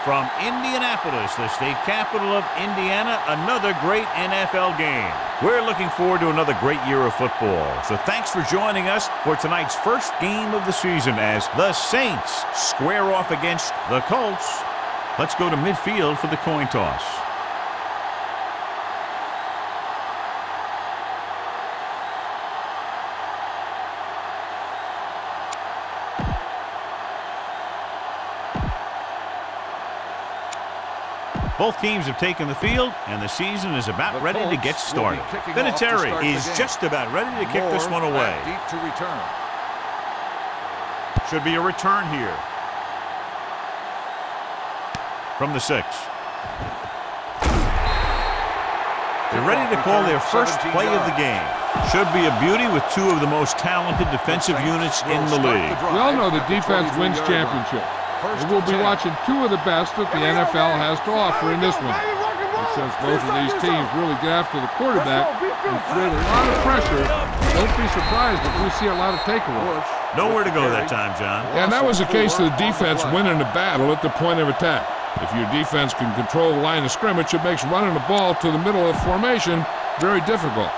From Indianapolis, the state capital of Indiana, another great NFL game. We're looking forward to another great year of football. So thanks for joining us for tonight's first game of the season as the Saints square off against the Colts. Let's go to midfield for the coin toss. Both teams have taken the field, and the season is about ready to get started. Vinatieri is just about ready to kick this one away. Deep to return. Should be a return here. From the 6. They're ready to call their first play of the game. Should be a beauty with two of the most talented defensive units in the league. We all know that defense wins championships. And we'll be watching two of the best that the NFL has to offer in this one. And since both of these teams really get after the quarterback and create a lot of pressure, don't be surprised if we see a lot of takeaways. Nowhere to go that time, John. And that was the case of the defense winning the battle at the point of attack. If your defense can control the line of scrimmage, it makes running the ball to the middle of formation very difficult.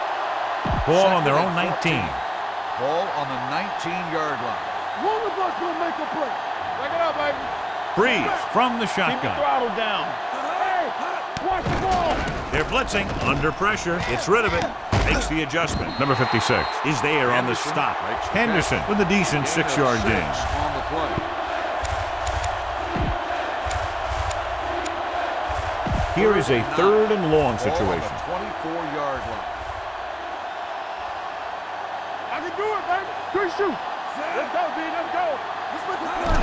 Ball on their own 19. Ball on the 19-yard line. One of us will make a play. Check it out, baby. Breeze from the shotgun. Keep the throttle down. Hey, watch the ball. They're blitzing. Under pressure. Gets rid of it. Makes the adjustment. Number 56 is there on the stop. Henderson with a decent 6-yard gain. On the play. Here is a 3rd and long situation. 24-yard line. I can do it, baby. Good shoot. Let's go, D. Let's go. Let's make a play.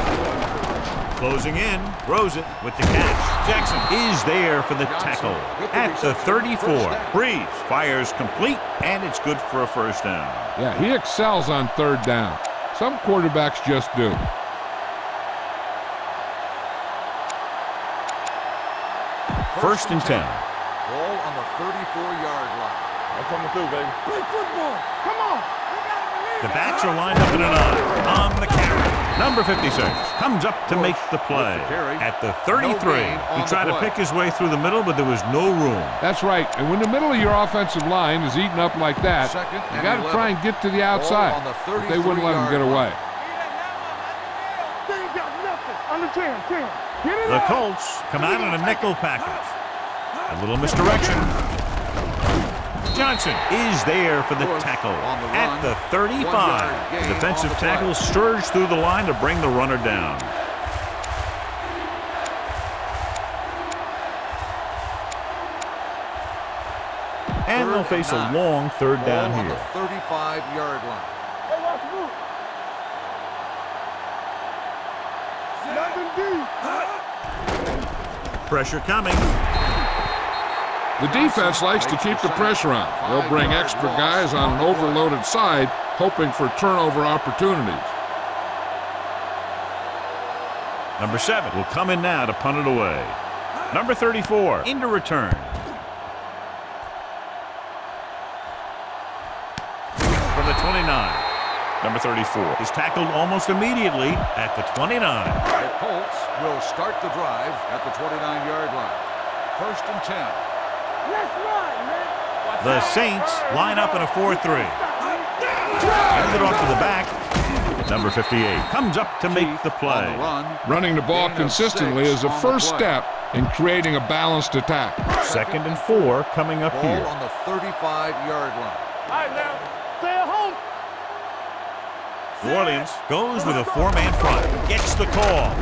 Closing in. Throws it with the catch. Jackson is there for the tackle. At the 34. Breeze fires complete, and it's good for a first down. Yeah, he excels on 3rd down. Some quarterbacks just do. First and 10. Ball on the 34-yard line. I'm coming through, baby. Play football. Come on. The backs are lined up in an eye. On the carry. Number 56 comes up to make the play. At the 33, he tried to pick his way through the middle, but there was no room. That's right. And when the middle of your offensive line is eaten up like that, you got to try and get to the outside. But they wouldn't let him get away. They ain't got nothing. On the 10. The Colts come out in a nickel package. A little misdirection. Johnson is there for the tackle at the 35. The defensive tackle surged through the line to bring the runner down. And they'll face a long 3rd down here. On the 35-yard line. Hey, watch the move. Pressure coming. The defense likes to keep the pressure on. They'll bring extra guys on an overloaded side, hoping for turnover opportunities. Number 7 will come in now to punt it away. Number 34 into return. From the 29. Number 34 is tackled almost immediately at the 29. The Colts will start the drive at the 29-yard line. First and 10. Let's run, man. The Saints line up in a 4-3. Hand it off to the back. Number 58 comes up to make the play. Running the ball consistently is the first step in creating a balanced attack. 2nd and 4 coming up here. Ball on the 35-yard line. All right, now. Stay at home. New Orleans goes with a 4-man front. Gets the call.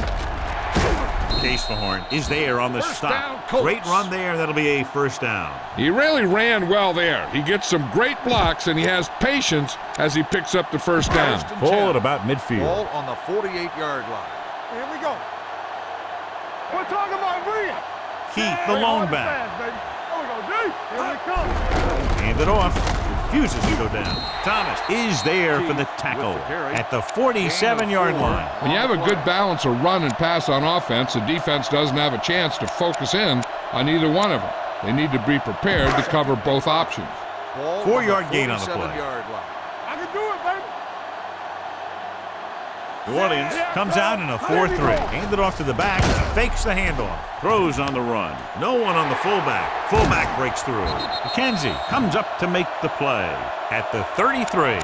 Casefahorn is there on the stop. Great run there. That'll be a first down. He really ran well there. He gets some great blocks, and he has patience as he picks up the first down. Ball at about midfield. Ball on the 48-yard line. Here we go. We're talking about Rhea. Keith, the lone back. There we go, D. Here we come. Hand it off. Refuses to go down. Thomas is there for the tackle at the 47-yard line. When you have a good balance of run and pass on offense, the defense doesn't have a chance to focus in on either one of them. They need to be prepared to cover both options. 4-yard gain on the play. I can do it, baby. New Orleans comes out in a 4-3. Handed off to the back, fakes the handoff, throws on the run. No one on the fullback. Fullback breaks through. McKenzie comes up to make the play at the 33.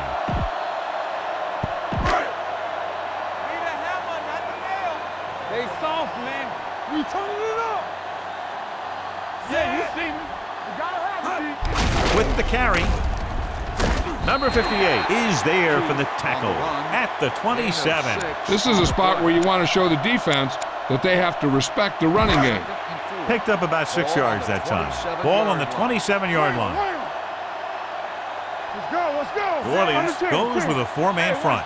They soft, man. We turning it up. Yeah, you see me. You gotta have it. With the carry, number 58 is there for the tackle at the 27. This is a spot where you want to show the defense that they have to respect the running game. Picked up about 6 yards that time. Ball on the 27-yard line. Let's go, let's go. New Orleans goes with a four-man front.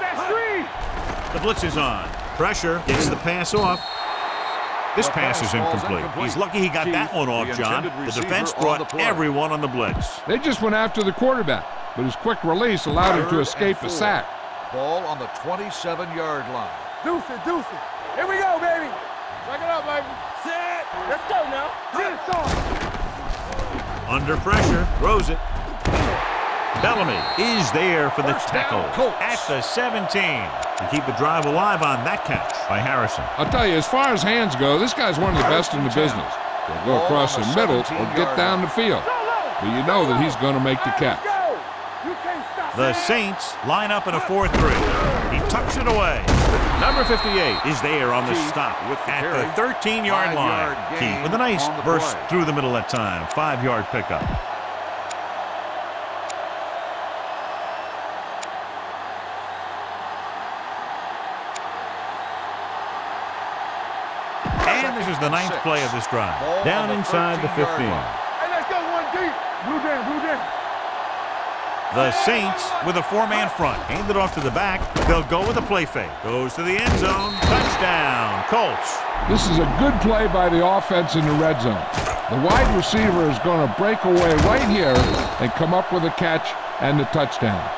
The blitz is on. Pressure gets the pass off. This pass is incomplete. He's lucky he got that one off, John. The defense brought everyone on the blitz. They just went after the quarterback, but his quick release allowed him to escape a sack. Ball on the 27-yard line. Deuce it, deuce it. Here we go, baby. Check it out, baby. Set. Let's go now. Get it started. Under pressure, throws it. Bellamy is there for the tackle at the 17. To keep the drive alive on that catch by Harrison. I'll tell you, as far as hands go, this guy's one of the best in the business. He'll go across the middle or get down the field. But you know that he's going to make the catch. The Saints line up in a 4-3. He tucks it away. Number 58 is there on the stop at the 13-yard line. Keith with a nice burst through the middle that time. 5-yard pickup. And this is the 9th play of this drive. Down inside the 15. Hey, let's go one deep. Blue down, blue down. The Saints with a four-man front. Handed off to the back. They'll go with a play fake. Goes to the end zone. Touchdown, Colts. This is a good play by the offense in the red zone. The wide receiver is going to break away right here and come up with a catch and the touchdown.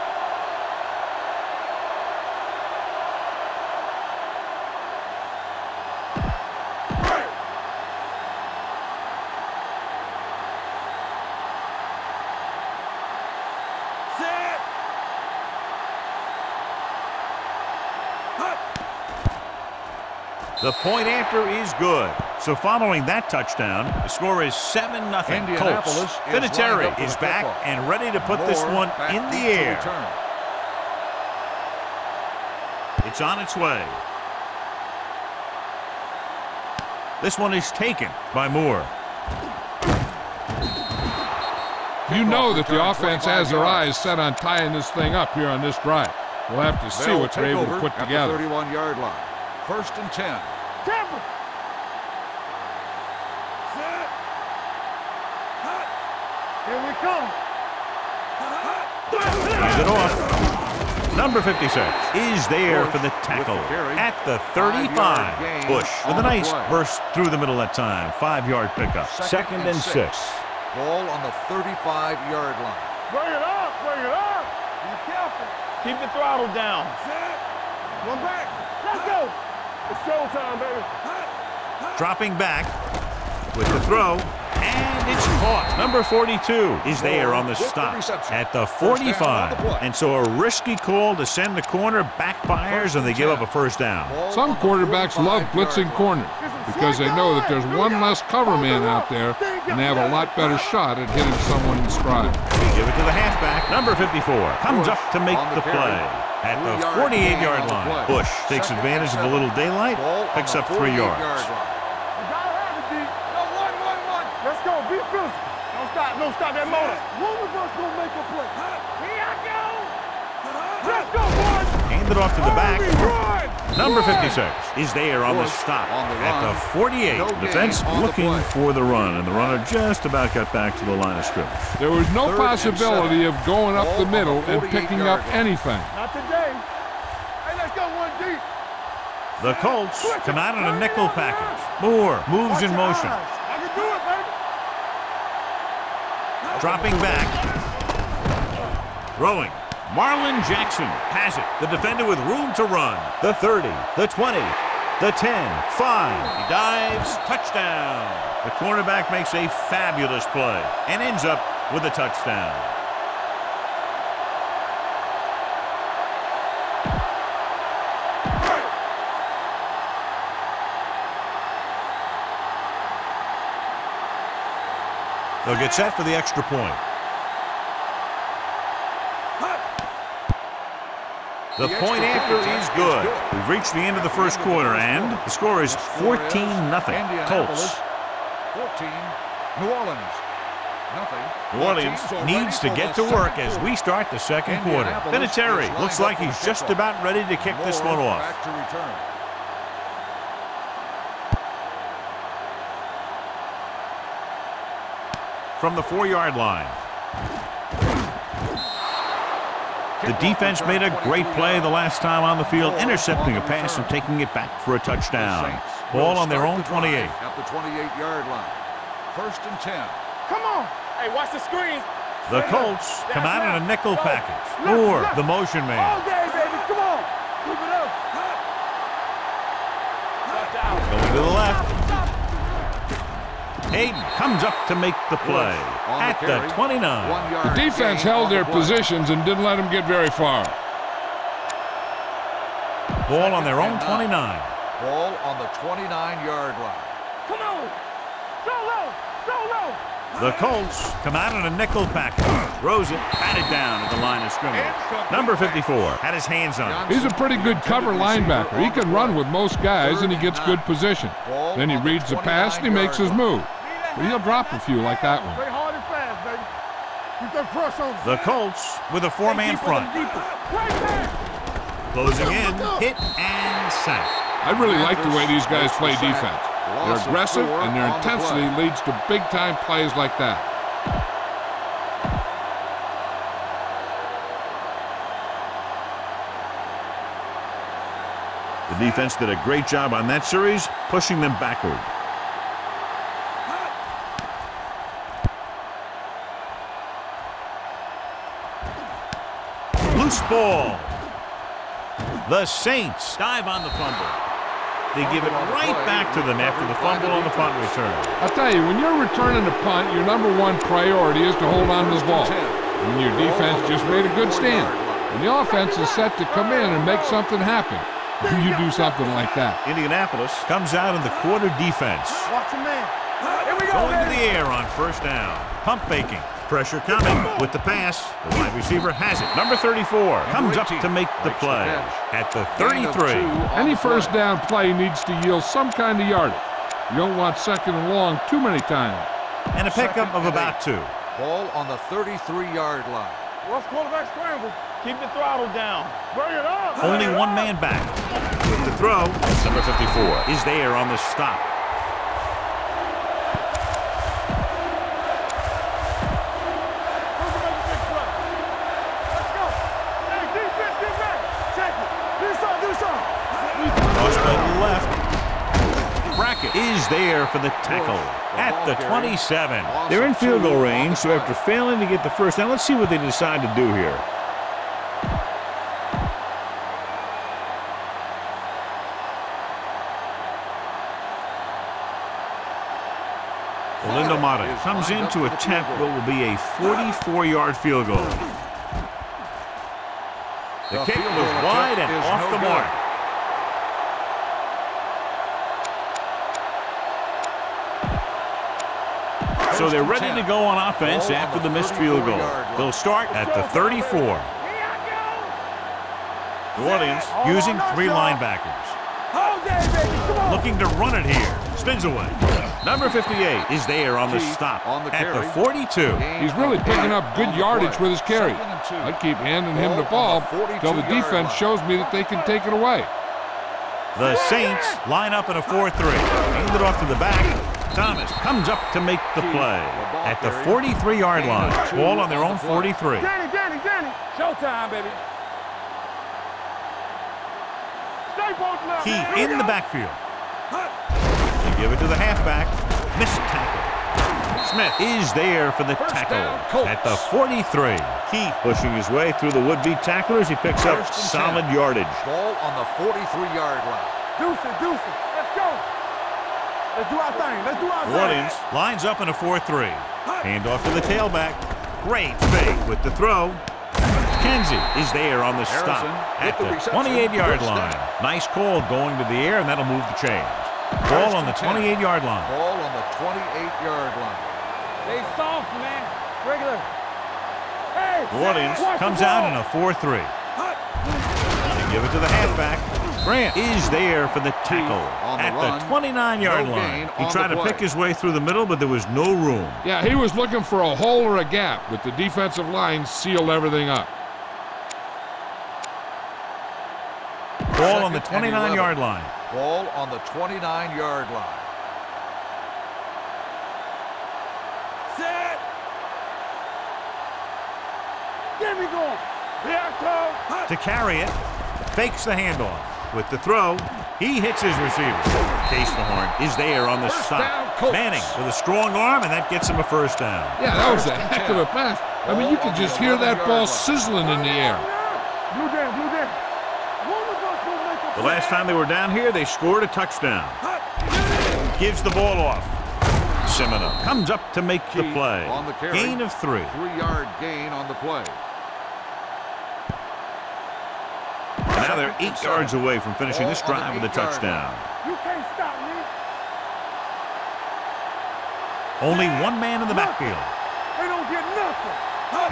The point after is good. So following that touchdown, the score is 7-0 Colts. Vinatieri is back and ready to put this one in the air. It's on its way. This one is taken by Moore. You know that the offense has their eyes set on tying this thing up here on this drive. We'll have to see what they're able to put together. 31-yard line. 1st and 10. Temple. Here we come. Hand it off. Number 56 is there for the tackle at the 35. Bush with a nice burst through the middle that time. 5-yard pickup. 2nd and 6. Ball on the 35-yard line. Bring it up, bring it up. Be careful. Keep the throttle down. One back. Let's go. It's showtime, baby. Dropping back with the throw, and it's caught. Number 42 is there on the stop at the 45. And so a risky call to send the corner backfires, and they give up a first down. Some quarterbacks love blitzing corners because they know that there's one less cover man out there, and they have a lot better shot at hitting someone in stride. They give it to the halfback. Number 54 comes up to make the play at the 48-yard line. Bush takes advantage of a little daylight, picks up 3 yards. Let's go, be physical. Don't stop that motor. One of us gonna make a play. Here I go. Let's go, boys. Hand it off to the back. Number 56 is there on the stop at the 48. Defense looking for the run, and the runner just about got back to the line of scrimmage. There was no possibility of going up the middle and picking up anything. Not today. Hey, let's go one deep. The Colts come out in a nickel package. Moore moves in motion. I can do it, baby. Dropping back. Throwing. Marlon Jackson has it. The defender with room to run. The 30, the 20, the 10, 5. He dives. Touchdown. The cornerback makes a fabulous play and ends up with a touchdown. They'll get set for the extra point. The point after is good. We've reached the end of the first quarter, and the score is 14-0 Colts. 14, New Orleans. Nothing. New Orleans needs to get to work as we start the second quarter. Vinatieri looks like he's just about ready to kick this one off. Back to return. From the 4-yard line. The defense made a great play the last time on the field, intercepting a pass and taking it back for a touchdown. Ball on their own 28. At the 28-yard line. 1st and 10. Come on. Hey, watch the screens. The Colts come out in a nickel package. Moore, the motion man. All day, baby. Come on. Keep it up. Going to the left. Hayden comes up to make the play at the 29. The defense held their positions and didn't let them get very far. Ball on their own 29. Ball on the 29-yard line. Come on. So low. So low. The Colts come out in a nickel package. Throws it, batted down at the line of scrimmage. Number 54 had his hands on it. He's a pretty good cover linebacker. He can run with most guys, and he gets good position. Then he reads the pass, and he makes his move. But he'll drop a few like that one. Play hard and fast, baby. Keep that press on. The Colts with a 4-man front. Closing in, hit and sack. I really like the way these guys play defense. They're aggressive, and their intensity leads to big-time plays like that. The defense did a great job on that series, pushing them backward. Loose ball. The Saints dive on the fumble. They give it right back to them after the fumble on the punt return. I'll tell you, when you're returning a punt, your #1 priority is to hold on to the ball. And your defense just made a good stand. And the offense is set to come in and make something happen. You do something like that. Indianapolis comes out in the quarter defense. Watch him, man. Here we go, Going to the air on 1st down. Pump faking. Pressure coming with the pass. The wide receiver has it. Number 34 comes up to make the play at the 33. Any first down play needs to yield some kind of yardage. You don't want 2nd and long too many times. And a pickup of about 2. Ball on the 33-yard line. What's quarterback scramble? Keep the throttle down. Bring it up. Only one man back. With the throw, number 54 is there on the stop. Is there for the tackle at the 27. They're in field goal range, so after failing to get the first down, let's see what they decide to do here. Lindo Mata comes in to attempt what will be a 44-yard field goal. The kick was wide and off the mark. So they're ready to go on offense after the missed field goal. They'll start at the 34. New Orleans using 3 linebackers. Looking to run it here. Spins away. Number 58 is there on the stop at the 42. He's really picking up good yardage with his carry. I keep handing him the ball until the defense shows me that they can take it away. The Saints line up in a 4-3. Hand it off to the back. Thomas comes up to make the play at the 43-yard line. Ball on their own 43. Danny. Showtime, baby. Key in the backfield. They give it to the halfback. Missed tackle. Smith is there for the tackle at the 43. Key pushing his way through the would-be tacklers. He picks up solid yardage. Ball on the 43-yard line. Deuce it. Let's go. Let's do our thing. New Orleans lines up in a 4-3. Hand off to the tailback. Great fake with the throw. Kenzie is there on the stop at the 28-yard line. Nice call going to the air, and that'll move the chains. Ball on the 28-yard line. Ball on the 28-yard line. Stay soft, man. Regular. Hey, New Orleans comes out in a 4-3. They give it to the halfback. Grant is there for the tackle at the 29-yard line. He tried to pick his way through the middle, but there was no room. Yeah, he was looking for a hole or a gap, but the defensive line sealed everything up. Ball on the 29-yard line. Ball on the 29-yard line. Set. Get me going. Here, To carry it, fakes the handoff. With the throw, he hits his receiver. Casehorn is there on the stop. Manning with a strong arm, and that gets him a first down. Yeah, that was a heck of a pass. I mean, you could just hear that ball sizzling in the air. Blue down, blue down. One of us will make a The last time they were down here, they scored a touchdown. Gives the ball off. Semino comes up to make the play. On the carry. Gain of 3. 3-yard gain on the play. And now they're 8 yards away from finishing this drive with a touchdown. You can't stop me. Only one man in the backfield. They don't get nothing.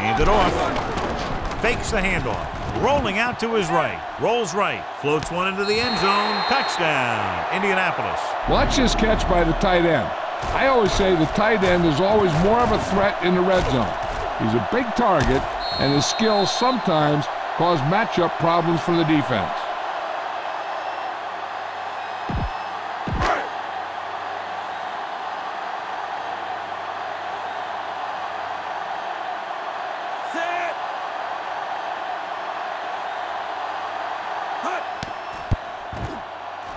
Hands it off. Fakes the handoff. Rolling out to his right. Rolls right. Floats one into the end zone. Touchdown, Indianapolis. Watch this catch by the tight end. I always say the tight end is always more of a threat in the red zone. He's a big target, and his skills sometimes cause matchup problems for the defense. Set.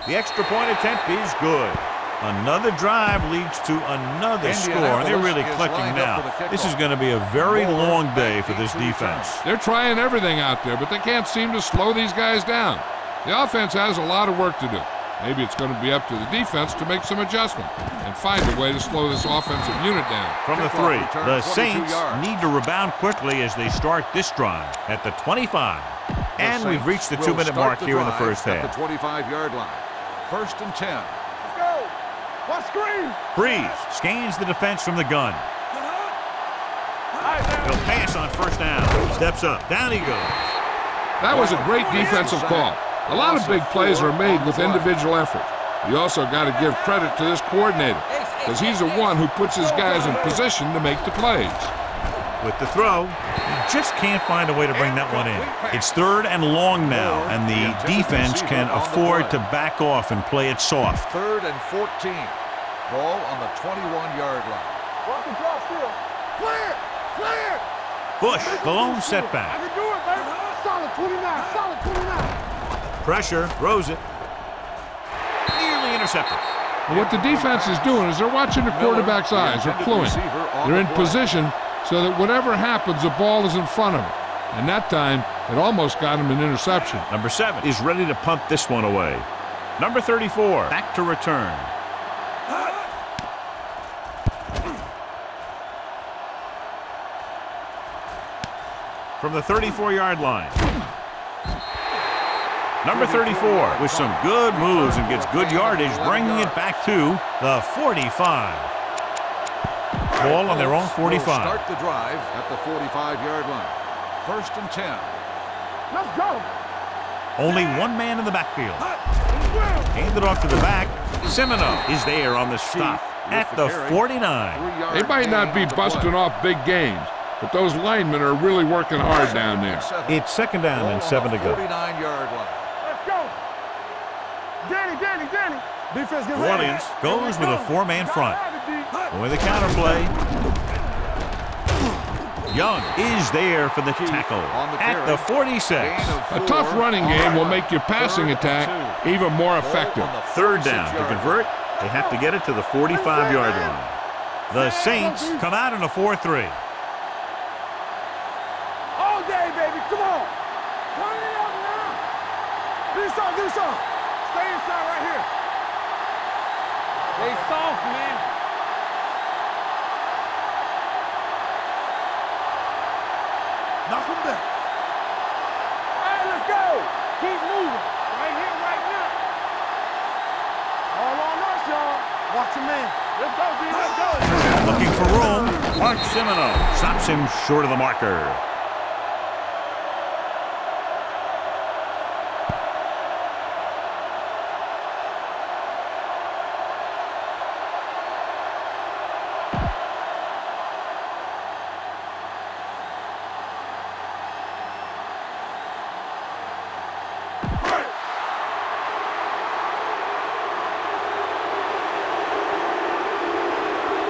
The extra point attempt is good. Another drive leads to another score, and they're really clicking now. This is going to be a very long day for this defense. They're trying everything out there, but they can't seem to slow these guys down. The offense has a lot of work to do. Maybe it's going to be up to the defense to make some adjustment and find a way to slow this offensive unit down. From the 3, the Saints need to rebound quickly as they start this drive at the 25. And we've reached the 2-minute mark here in the first half. At the 25-yard line. 1st and 10. Let's go. What screen? Breeze scans the defense from the gun. He'll pass on first down. Steps up. Down he goes. That was a great defensive call. A lot of big plays are made with individual effort. You also got to give credit to this coordinator, because he's the one who puts his guys in position to make the plays. With the throw, he just can't find a way to bring that one in. It's 3rd and long now, and the defense can afford to back off and play it soft. 3rd and 14. Ball on the 21-yard line. Watch the drop still. Clear. Clear. Bush, the lone I setback. can do it, baby. Solid 29. Solid 29. Pressure, throws it. Nearly intercepted. And what the defense is doing is they're watching the quarterback's eyes. They're cluing. They're in position so that whatever happens, the ball is in front of him. And that time, it almost got him an interception. Number 7 is ready to punt this one away. Number 34, back to return. From the 34-yard line. Number 34 with some good moves and gets good yardage, bringing it back to the 45. Ball on their own 45. Start the drive at the 45-yard line. 1st and 10. Let's go. Only one man in the backfield. Handed off to the back. Semino is there on the stop at the 49. They might not be busting off big games, but those linemen are really working hard down there. It's 2nd down and 7 to go. 49-yard line. Let's go. Danny. Defense gets New Orleans goes with a 4-man front. With the counter play. Young is there for the tackle at the 46. A tough running game will make your passing attack even more effective. 3rd down. To convert, they have to get it to the 45-yard line. The Saints come out in a 4-3. All day, baby. Come on. Turn it up now. Do something. Stay inside right here. Stay soft, man. Knock him back. Hey, let's go. Keep moving. Right here, right now. All on us, y'all. Watch your man. Let's go, B. Let's go. Looking for room. Mark stops him short of the marker.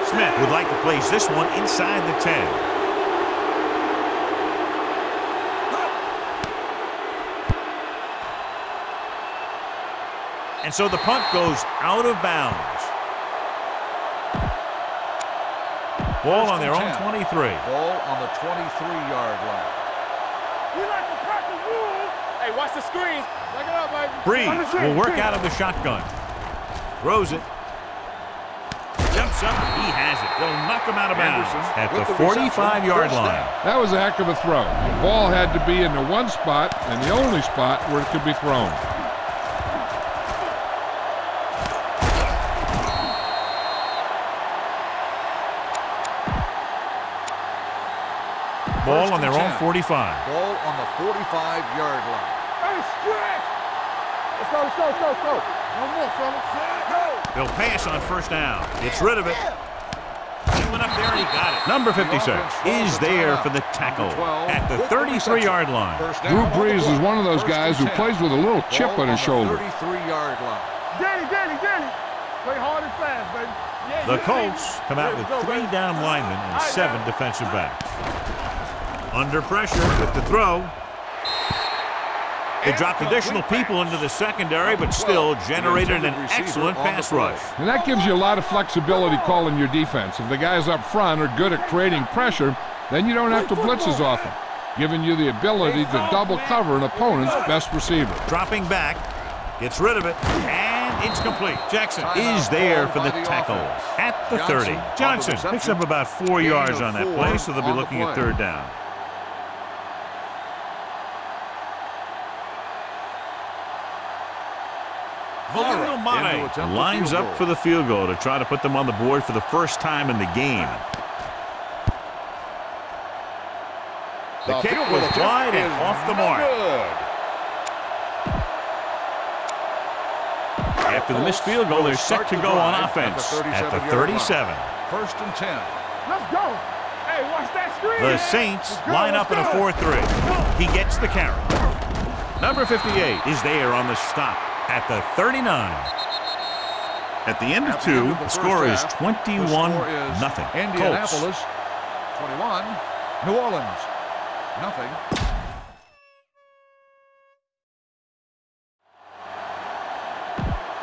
Smith would like to place this one inside the 10. And so the punt goes out of bounds. Ball on their own 23. Ball on the 23-yard line. We like to practice rules. Hey, watch the screens. Check it out, baby. Breeze will work out of the shotgun. Throws it. Jumps up. He has it. They'll knock him out of bounds at the 45-yard line. That was a heck of a throw. The ball had to be in the one spot and the only spot where it could be thrown. Ball on their own 45. Ball on the 45-yard line. Hey, stretch. Let's go, let's go, let's go, let's go. No more, fellas. Go. They'll pass on first down. Gets rid of it. He went up there and he got it. Number 56 is there for the tackle at the 33-yard line. Drew Brees is one of those guys who plays with a little chip on his shoulder. 33-yard line. Danny. Play hard and fast, baby. Yeah, The Colts come out with 3 down linemen and 7 defensive backs. Under pressure with the throw. They dropped additional people into the secondary, but still generated an excellent pass rush. And that gives you a lot of flexibility calling your defense. If the guys up front are good at creating pressure, then you don't have to blitz as often, giving you the ability to double cover an opponent's best receiver. Dropping back, gets rid of it, and it's complete. Jackson is there for the tackle at the 30. Johnson picks up about 4 yards on that play, so they'll be looking at third down. Madden lines up for the field goal to try to put them on the board for the first time in the game. The kick was wide and off the mark. After the missed field goal, they're set to go on offense at the 37. First and 10. Let's go. Hey, watch that screen. The Saints line up in a 4-3. He gets the carry. Number 58 is there on the stop at the 39. At the end of 2, the score is 21-0. Indianapolis 21, New Orleans 0.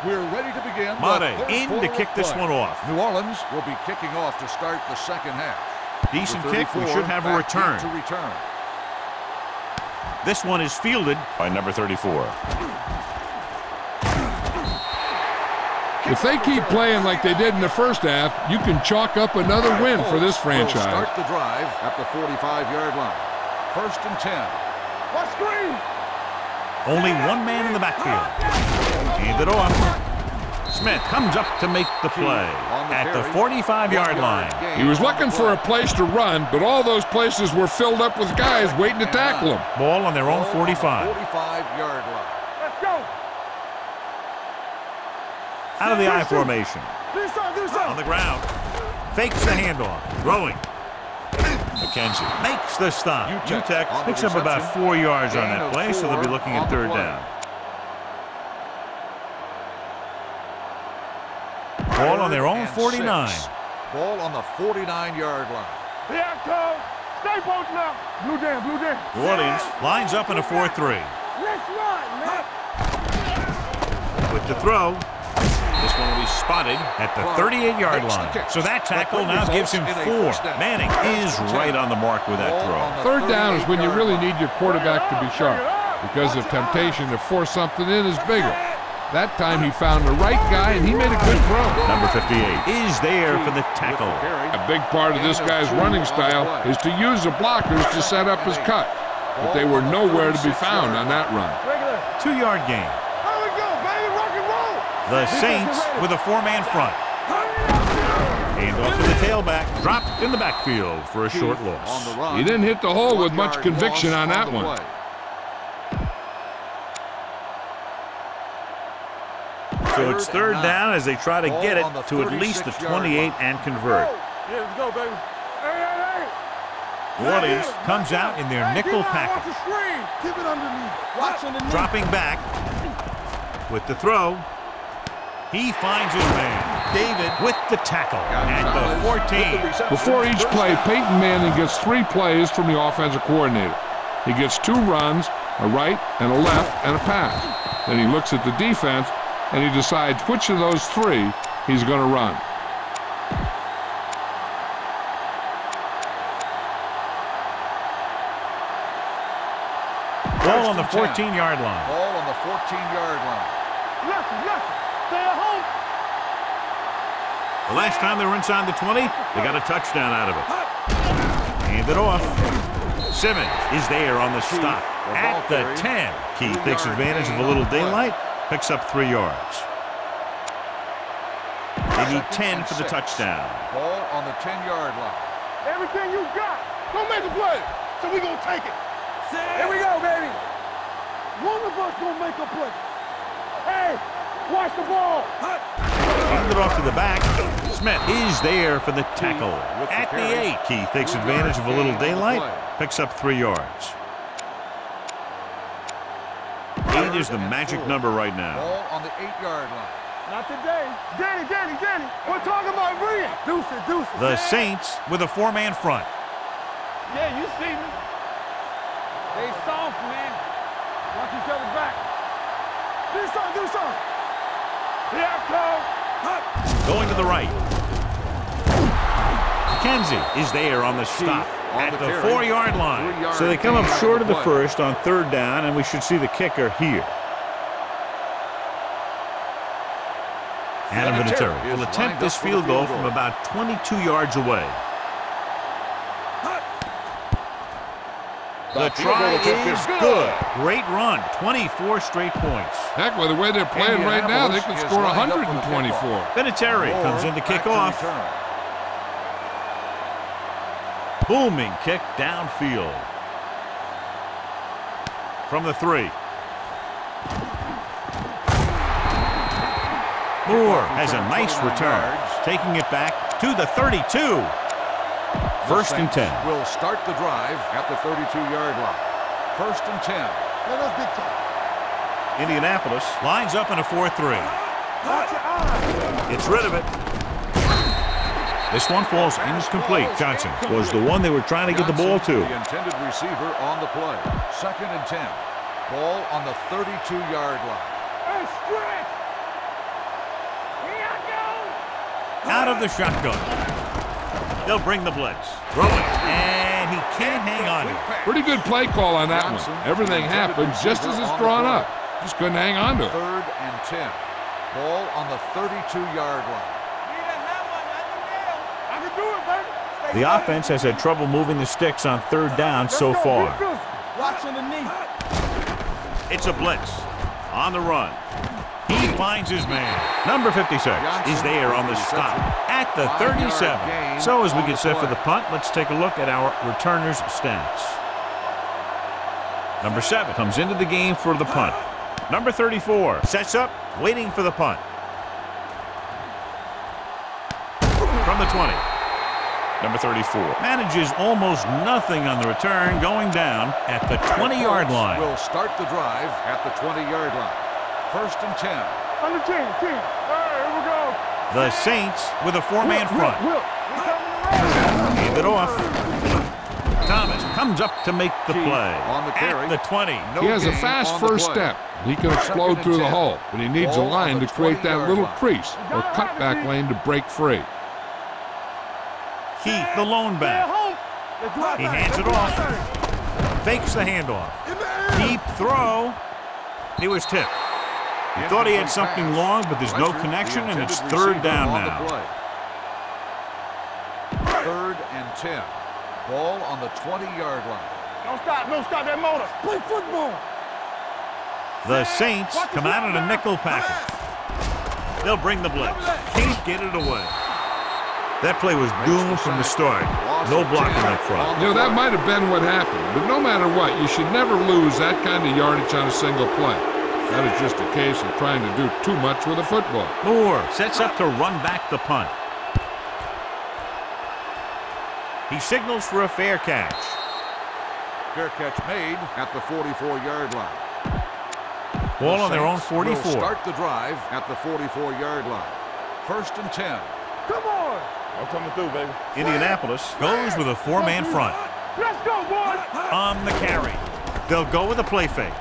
We're ready to begin. Madden in to kick this one off. New Orleans will be kicking off to start the second half. Decent kick. We should have a return. This one is fielded by number 34. If they keep playing like they did in the first half, you can chalk up another win for this franchise. Start the drive at the 45-yard line. First and 10. What screen? Only one man in the backfield. Hand it off. Smith comes up to make the play at the 45-yard line. He was looking for a place to run, but all those places were filled up with guys waiting to tackle him. Ball on their own 45. 45-yard line. Let's go. Out of the I formation. On the ground. Fakes the handoff. Throwing. McKenzie makes the stop. Utech picks up about 4 yards on that play, so they'll be looking at third down. Ball on their own 49. Ball on the 49-yard line. Here I come. Stay posted now. Blue jam. New Orleans lines up in a 4-3. Let's run, man. With the throw. This one will be spotted at the 38-yard line. So that tackle now gives him 4. Manning is right on the mark with that throw. Third down is when you really need your quarterback to be sharp, because the temptation to force something in is bigger. That time he found the right guy and he made a good throw. Number 58 is there for the tackle. A big part of this guy's running style is to use the blockers to set up his cut, but they were nowhere to be found on that run. 2-yard gain. The Saints with a 4-man front. Hand off to the tailback. Dropped in the backfield for a short loss. He didn't hit the hole with much conviction on that one. So it's third down as they try to get it to at least the 28 and convert. Yeah, let's go, baby. Hey. New Orleans comes out in their nickel package. Keep it underneath. Watch underneath. Dropping back with the throw. He finds his man. David with the tackle at the 14. Before each play, Peyton Manning gets 3 plays from the offensive coordinator. He gets 2 runs, a right and a left, and a pass. Then he looks at the defense, and he decides which of those 3 he's going to run. Ball on the 14-yard line. Ball on the 14-yard line. Left. Stay at home. The last time they were inside the 20, they got a touchdown out of it. Hand it off. Simmons is there on the stop at the 10. Key takes advantage of a little daylight, picks up 3 yards. They need 10 for the touchdown. Ball on the 10-yard line. Everything you got. Don't make a play. So we gonna take it. Here we go, baby. One of us gonna make a play. Hey, watch the ball. Hand it off to the back. Smith is there for the tackle at the 8. Key takes advantage of a little daylight, picks up 3 yards. 8 is the magic number right now. Ball on the 8-yard line. Not today. Danny. We're talking about bringing. Deuces. The Saints with a 4-man front. Yeah, you see me. They soft, man. Watch each other back. Do something. Here I come. Going to the right. McKenzie is there on the stop at the 4-yard line. So they come up short of the first on third down, and we should see the kicker here. Adam Vinatieri will attempt this field goal from about 22 yards away. The try is good. Great run. 24 straight points. Heck, with the way they're playing right now, they could score 124. Vinatieri comes in to kick off. Booming kick downfield. From the 3. Moore has a nice return, taking it back to the 32. First and 10. Will start the drive at the 32-yard line. First and 10. That's big time. Indianapolis lines up in a 4-3. It's rid of it. This one falls incomplete. Johnson was the one they were trying to get the ball to. The intended receiver on the play. Second and 10. Ball on the 32-yard line. Hey, stretch. Here I go. Out of the shotgun. They'll bring the blitz. Throw it, and he can't hang on to it. Pretty good play call on that one. Everything happened just as it's drawn up. Just couldn't hang on to it. Third and 10. Ball on the 32-yard line. I can do it, baby. The offense has had trouble moving the sticks on third down so far. Watch underneath. It's a blitz on the run. He finds his man. Number 56 is there on the stop at the 37. So as we get set for the punt, let's take a look at our returners' stats. Number 7 comes into the game for the punt. Number 34 sets up, waiting for the punt. From the 20. Number 34 manages almost nothing on the return, going down at the 20-yard line. Will start the drive at the 20-yard line. First and 10. On the 10. All right, here we go. The Saints with a 4-man front. Hand it off. Thomas comes up to make the play at the 20. He has a fast first step. He can explode through the hole, but he needs a line to create that little crease or cutback lane to break free. Keith, the lone back. He hands it off. Fakes the handoff. Deep throw. He was tipped. He thought he had something long, but there's no connection, and it's third down now. Third and 10. Ball on the 20-yard line. Don't stop that motor. Play football. The Saints come out in a nickel package. They'll bring the blitz. Can't get it away. That play was doomed from the start. No blocking up front. You know, that might have been what happened. But no matter what, you should never lose that kind of yardage on a single play. That is just a case of trying to do too much with a football. Moore sets up to run back the punt. He signals for a fair catch. Fair catch made at the 44-yard line. Ball on their own 44. Will start the drive at the 44-yard line. 1st and 10. Come on! I'm coming through, baby. Indianapolis goes with a 4-man front. Let's go, boys! On the carry. They'll go with a play fake.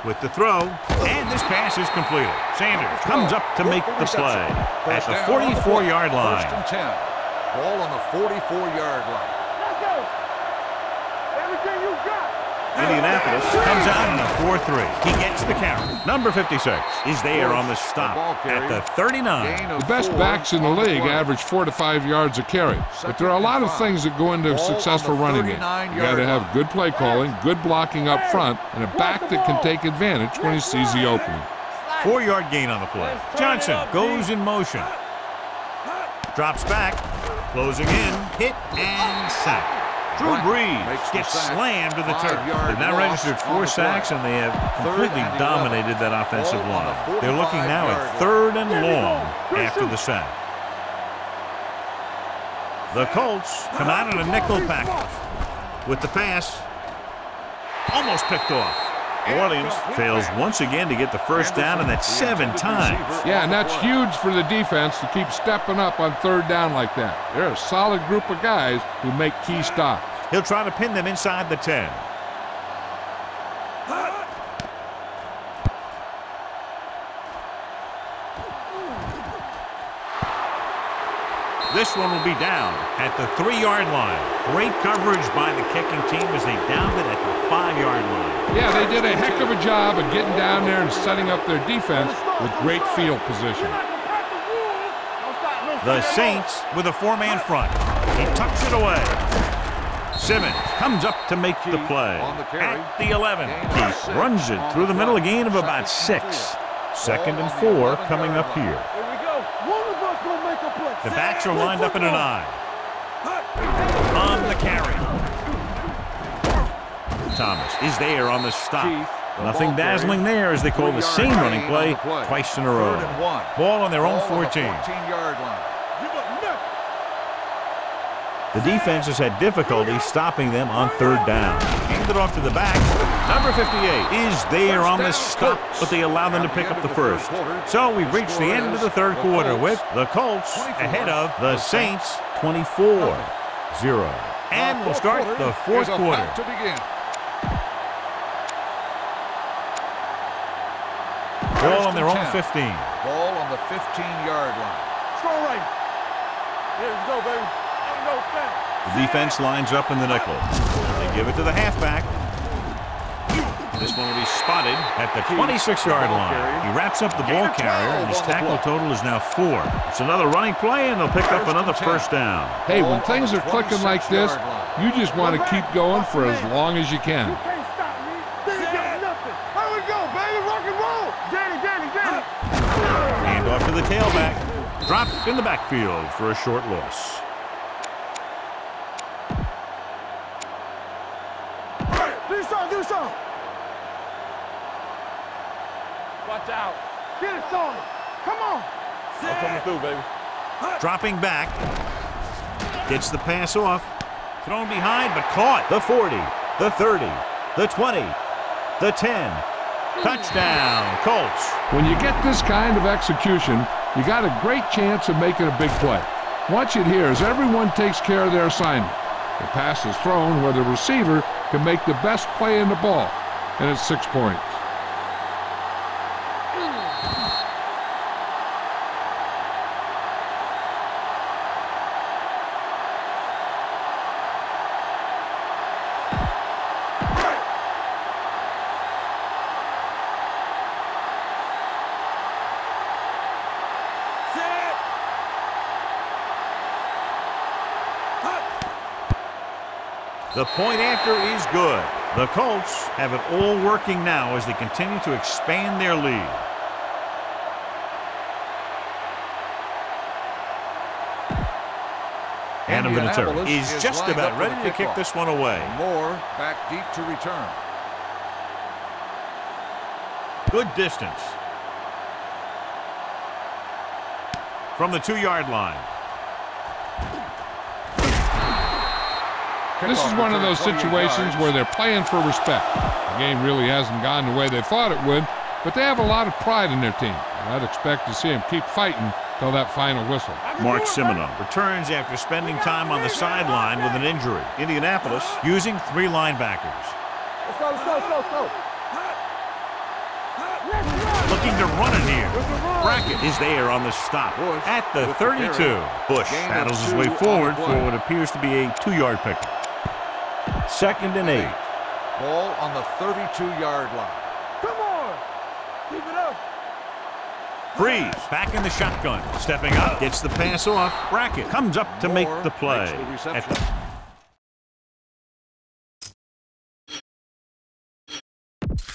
With the throw, and this pass is completed. Sanders comes up to make the play at the 44-yard line. 1st and 10. Ball on the 44-yard line. Let's go! Everything you got! Indianapolis comes out in a 4-3. He gets the carry. Number 56 is there on the stop at the 39. The best backs in the league average 4 to 5 yards a carry. But there are a lot of things that go into a successful running game. You got to have good play calling, good blocking up front, and a back that can take advantage when he sees the opening. 4-yard gain on the play. Johnson goes in motion. Drops back. Closing in. Hit and sack. Drew Brees gets slammed to the turf. They've now registered 4 sacks, and they have completely dominated that offensive line. They're looking now at 3rd and long after the sack. The Colts come out in a nickel package. With the pass, almost picked off. New Orleans fails once again to get the first down, and that's 7 times. Yeah, and that's huge for the defense to keep stepping up on 3rd down like that. They're a solid group of guys who make key stops. He'll try to pin them inside the 10. This one will be down at the 3-yard line. Great coverage by the kicking team as they downed it at the 5-yard line. Yeah, they did a heck of a job of getting down there and setting up their defense with great field position. The Saints with a 4-man front. He tucks it away. Simmons comes up to make the play at the 11. He runs it through the middle, a gain of about 6. 2nd and 4 coming up here. The backs are lined up in an I. On the carry. Thomas is there on the stop. Nothing dazzling there as they call the same running play twice in a row. Ball on their own 14. The defense has had difficulty stopping them on 3rd down. Handed off to the back. Number 58 is there on the stop, but they allow them to pick up the first. So we've reached the end of the 3rd quarter with the Colts ahead of the Saints 24-0. And we'll start the 4th quarter. Ball on their own 15. Ball on the 15-yard line. Throw right. Here we go, baby. The defense lines up in the nickel. They give it to the halfback. This one will be spotted at the 26-yard line. He wraps up the ball carrier, and his tackle total is now 4. It's another running play, and they'll pick up another first down. Hey, when things are clicking like this, you just want to keep going for as long as you can. You can't stop me. They got nothing. Here we go, baby. Rock and roll. Danny. Hand off to the tailback. Dropped in the backfield for a short loss. Do something. Watch out. Get it, Sony. Come on. I'm coming through, baby. Dropping back. Gets the pass off. Thrown behind, but caught. The 40, the 30, the 20, the 10. Touchdown, Colts. When you get this kind of execution, you got a great chance of making a big play. Watch it here as everyone takes care of their assignment. The pass is thrown where the receiver can make the best play in the ball, and it's 6 points. The point after is good. The Colts have it all working now as they continue to expand their lead. And Indianapolis is just about ready to kick this one away. Moore back deep to return. Good distance. From the 2-yard line. This is one of those situations where they're playing for respect. The game really hasn't gone the way they thought it would, but they have a lot of pride in their team. And I'd expect to see them keep fighting till that final whistle. Mark Simoneau returns after spending time on the sideline with an injury. Indianapolis using 3 linebackers. Let's go, let's go, let's go, let's go. Looking to run it here. Brackett is there on the stop at the 32. Bush battles his way forward for what appears to be a 2-yard pickup. 2nd and 8. Ball on the 32-yard line. Come on. Keep it up. Breeze back in the shotgun. Stepping up, gets the pass off. Brackett comes up to make the play.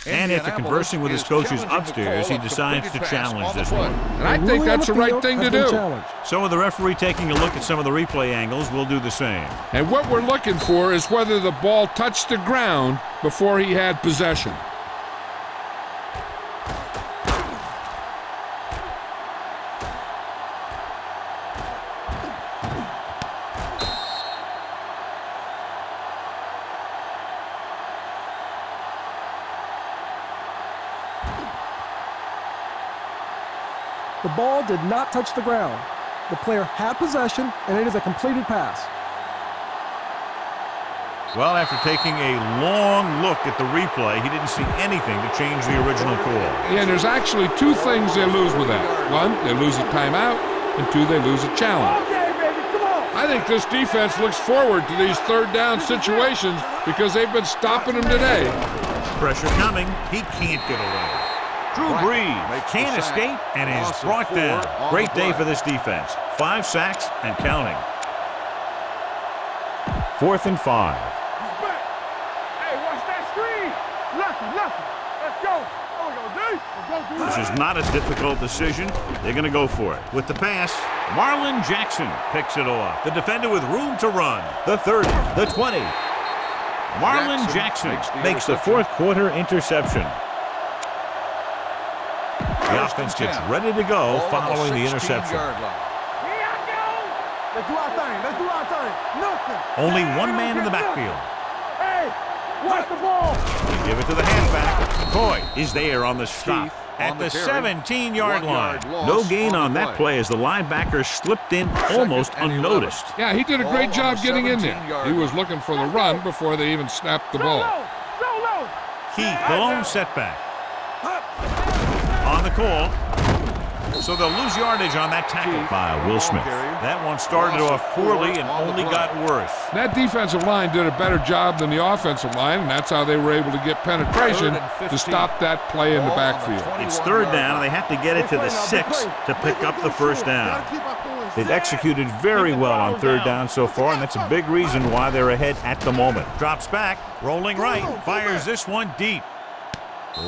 And after conversing with his coaches upstairs, he decides to challenge this one. And I think that's the right thing to do. So with the referee taking a look at some of the replay angles, we'll do the same. And what we're looking for is whether the ball touched the ground before he had possession. The ball did not touch the ground. The player had possession, and it is a completed pass. Well, after taking a long look at the replay, he didn't see anything to change the original call. Yeah, and there's actually 2 things they lose with that. 1, they lose a timeout, and 2, they lose a challenge. Okay, baby, come on. I think this defense looks forward to these 3rd down situations because they've been stopping them today. Pressure coming. He can't get away. Drew Brees can't escape and is brought down. Great day for this defense. 5 sacks and counting. 4th and 5. Hey, watch that screen. Lucky. Let's go. What we gonna do? Let's go, This is not a difficult decision. They're going to go for it. With the pass, Marlon Jackson picks it off. The defender with room to run. The 30, the 20. Marlon Jackson makes the 4th quarter interception. The offense gets ready to go following the interception. Here I go. Let's do our thing. Let's do our thing. Nothing. Only 1 man in the backfield. Hey, watch the ball. They give it to the halfback. McCoy is there on the stop at the 17-yard line. No gain on that play as the linebacker slipped in almost unnoticed. Yeah, he did a great job getting in there. He was looking for the run before they even snapped the ball. Key, the lone setback. On the call. So they'll lose yardage on that tackle by Will Smith. That one started off poorly and only got worse. That defensive line did a better job than the offensive line, and that's how they were able to get penetration to stop that play in the backfield. It's 3rd down, and they have to get it to the 6 to pick up the 1st down. They've executed very well on 3rd down so far, and that's a big reason why they're ahead at the moment. Drops back, rolling right, fires this one deep.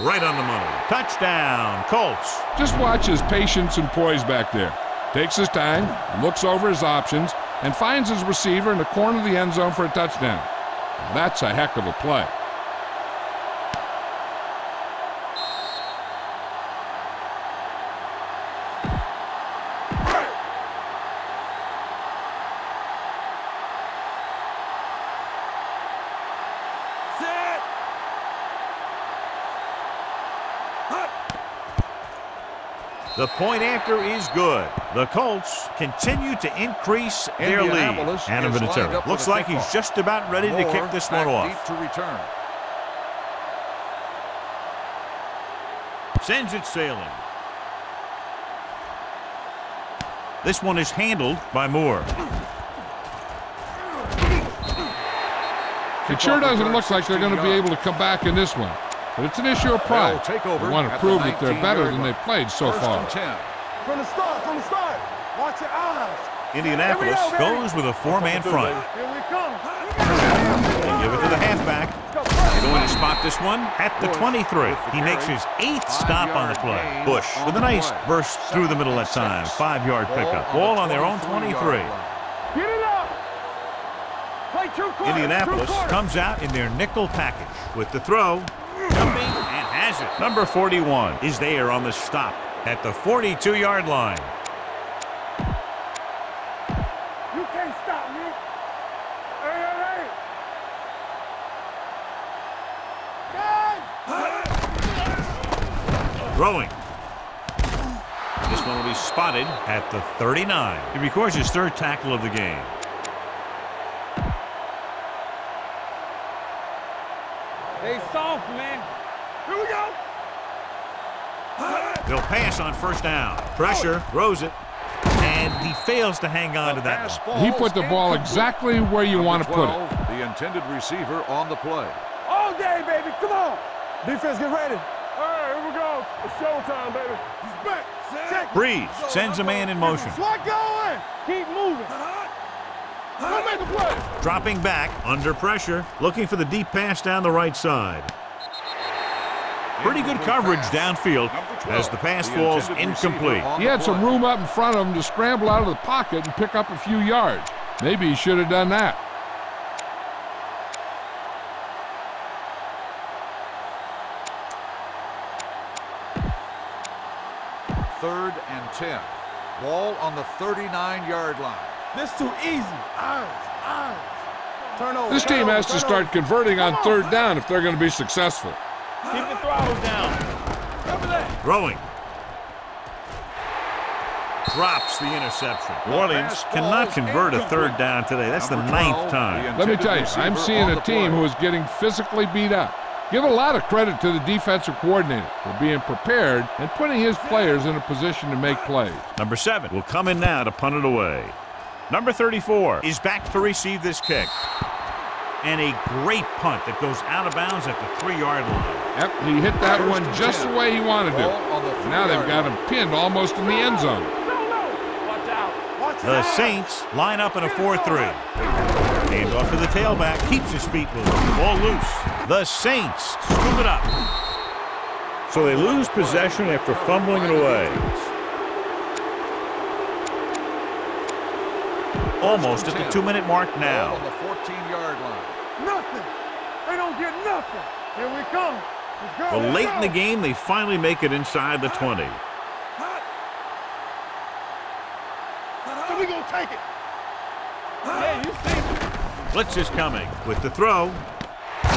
Right on the money. Touchdown, Colts. Just watch his patience and poise back there. Takes his time, looks over his options, and finds his receiver in the corner of the end zone for a touchdown. That's a heck of a play. The point after is good. The Colts continue to increase their lead. And Vinatieri looks like he's just about ready to kick this one off. Deep to return. Sends it sailing. This one is handled by Moore. It sure doesn't look like they're going to be able to come back in this one. But it's an issue of pride. They want to prove that they're better than they've played so far. From the start. Watch your eyes. Indianapolis goes with a 4-man front. Here we come. They give it to the halfback. They're going to spot this one at the 23. He makes his 8th stop on the play. Bush with a nice burst through the middle that time. 5-yard pickup. Ball on their own 23. Get it up. Indianapolis comes out in their nickel package with the throw, jumping, and has it. Number 41 is there on the stop at the 42-yard line. You can't stop me. Hey. Throwing. This one will be spotted at the 39. He records his third tackle of the game. They soft, man. Here we go. They'll pass on first down. Pressure, throws it, and he fails to hang on to that one. He put the ball exactly where you want to put it. The intended receiver on the play. All day, baby. Come on. Defense, get ready. All right, here we go. It's showtime, baby. He's back. Check. Breeze sends a man in motion. Slot going. Keep moving. Don't make the play. Dropping back under pressure, looking for the deep pass down the right side. Pretty good coverage downfield as the pass falls incomplete. He had some room up in front of him to scramble out of the pocket and pick up a few yards. Maybe he should have done that. Third and 10. Ball on the 39-yard line. This too easy. Turnover. This team has to start converting on third down if they're going to be successful. Keep the throttle down. Throwing. Drops the interception. New Orleans cannot convert a third down today. That's the 9th time. Let me tell you, I'm seeing a team who is getting physically beat up. Give a lot of credit to the defensive coordinator for being prepared and putting his players in a position to make plays. Number 7 will come in now to punt it away. Number 34 is back to receive this kick. And a great punt that goes out of bounds at the 3-yard line. Yep, he hit that one just the way he wanted to. Now they've got him pinned almost in the end zone. The Saints line up in a 4-3. Hand off to the tailback, keeps his feet moving. Ball loose. The Saints scoop it up. So they lose possession after fumbling it away. Almost at the 2-minute mark now. On the 14-yard line. Nothing. They don't get nothing. Here we come. Let's go. Well, late in the game, they finally make it inside the 20. So we gonna take it. Yeah, you see it. Blitz is coming with the throw.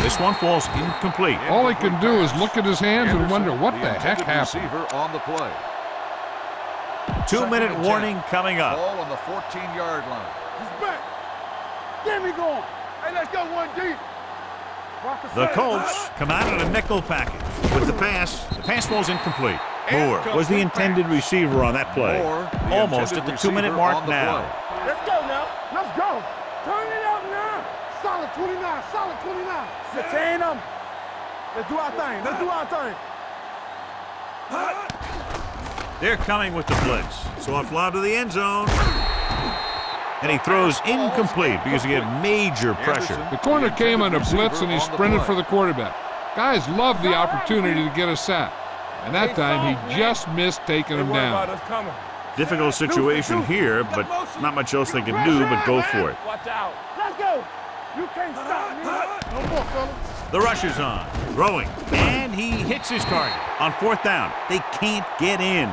This one falls incomplete. All he can do is look at his hands and wonder what the heck happened. Receiver on the play. 2-minute warning coming up. Ball on the 14-yard line. He's back. Get me going. Hey, let's go one deep. The Colts come out in a nickel package with the pass. The pass falls incomplete. Moore was the intended receiver on that play. Almost at the 2-minute mark now. Let's go now. Let's go. Turn it up now. Solid 29. Solid 29. 16 them. Let's do our thing. Let's do our thing. They're coming with the blitz. So a fly to the end zone. And he throws incomplete because he had major pressure. The corner came on a blitz and he sprinted for the quarterback. Guys love the opportunity to get a sack. And that time he just missed taking him down. Difficult situation here, but not much else they can do but go for it. Watch out. Let's go. You can't stop me. No more, fellas. The rush is on. Throwing. And he hits his target. On 4th down, they can't get in.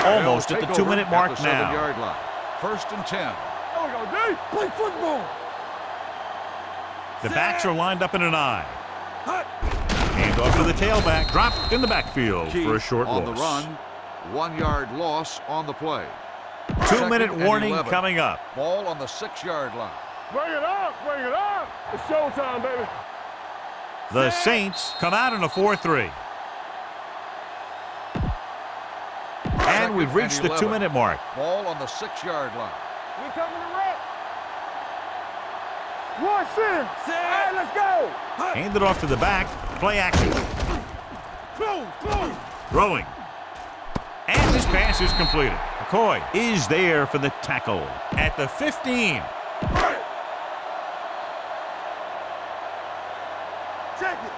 Almost at the 2-minute mark now. 7-yard line. 1st and 10. There we go, D. Play football. The backs are lined up in an I. Hand off to the tailback. Dropped in the backfield for a short loss. On the run. 1-yard loss on the play. 2-minute warning coming up. Ball on the 6-yard line. Bring it up. Bring it up. It's showtime, baby. The Saints come out in a 4-3. And we've reached the 2-minute mark. Ball on the 6-yard line. We coming to wreck. One sin. Hey, let's go. Hand it off to the back. Play action. Close. Throwing. And this pass is completed. McCoy is there for the tackle at the 15. Check it.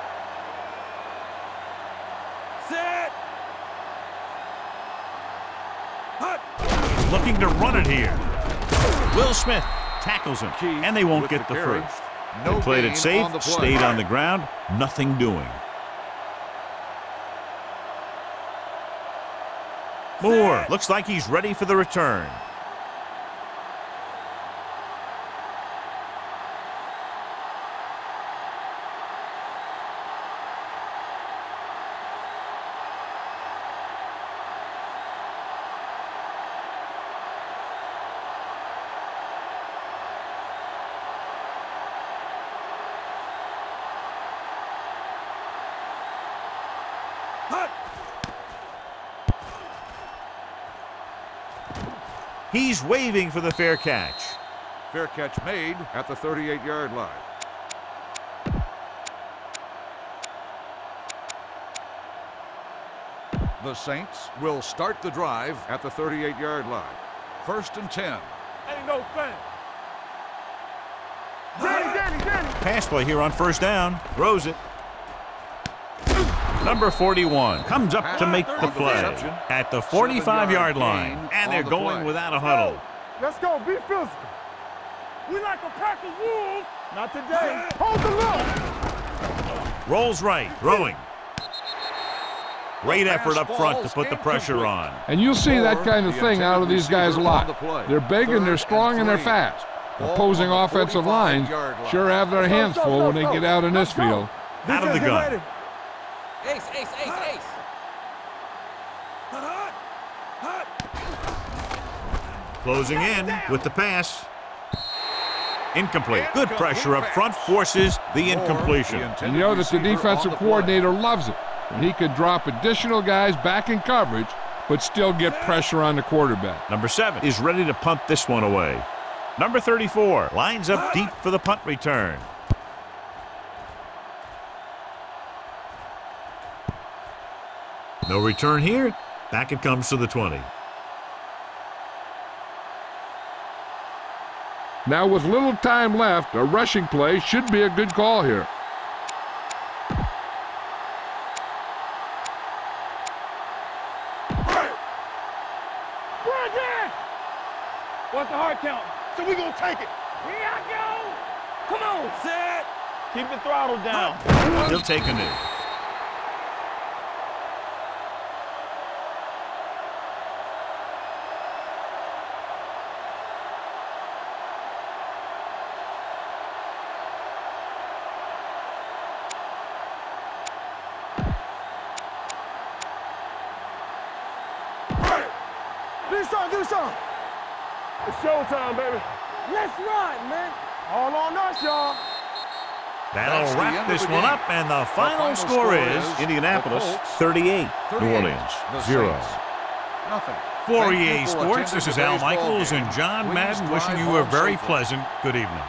Set. Looking to run it here. Will Smith tackles him, and they won't get the first. They played it safe, stayed on the ground, nothing doing. Moore looks like he's ready for the return. He's waving for the fair catch. Fair catch made at the 38-yard line. The Saints will start the drive at the 38-yard line. 1st and 10. Ain't no thing. Danny. Pass play here on 1st down. Throws it. Number 41 comes up to make the play at the 45-yard line, and they're going without a huddle. Let's go. Be physical. We like a pack of wolves. Not today. Hold the look. Rolls right, throwing. Great effort up front to put the pressure on. And you'll see that kind of thing out of these guys a lot. They're big and they're strong and they're fast. Opposing offensive lines sure have their hands full when they get out in this field. Out of the gun. Ace. Closing in with the pass. Incomplete. Good pressure up front forces the incompletion. You know that the defensive coordinator loves it. And he could drop additional guys back in coverage, but still get pressure on the quarterback. Number 7 is ready to punt this one away. Number 34 lines up deep for the punt return. No return here. Back it comes to the 20. Now with little time left, a rushing play should be a good call here. What's the hard count? So we gonna take it. Here I go. Come on, set. Keep the throttle down. He'll take a knee. Do something. It's showtime, baby. Let's ride, man. All on us, y'all. That'll wrap this one up, and the final score is Indianapolis 38, New Orleans 0. Nothing. For EA Sports, this is Al Michaels and John Madden wishing you a very pleasant good evening.